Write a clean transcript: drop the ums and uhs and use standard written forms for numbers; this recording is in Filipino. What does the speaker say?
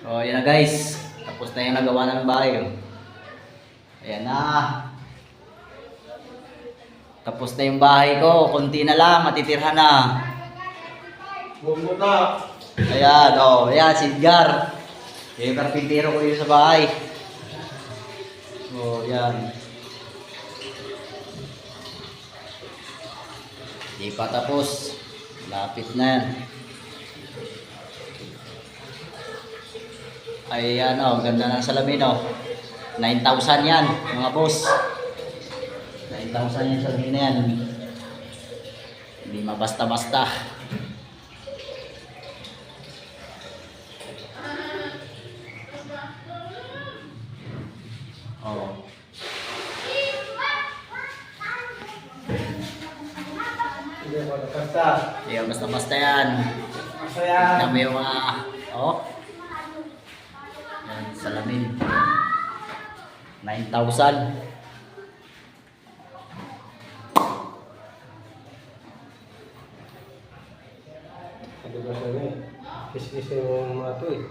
So, ayan na guys. Tapos na yung nagawa ng bahay. Oh. Ayan na. Tapos na yung bahay ko. Kunti na lang. Matitirhan na. Bumbo na. Ayan. Oh, ayan. Si Edgar. Yung karpintero ko yun sa bahay. So, ayan. Di pa tapos. Lapit na yan. Ayan o, ganda ng salamin o. 9,000 yan, mga boss. 9,000 yung salamin na yan. Hindi mabasta-basta. Oh. Hindi ako nakasta. Ayan, basta-basta yan. Masaya. Dami yung mga, oh. Ayan, salamin. 9,000. Ano ba siya eh? Kiss-kiss yung mga to eh.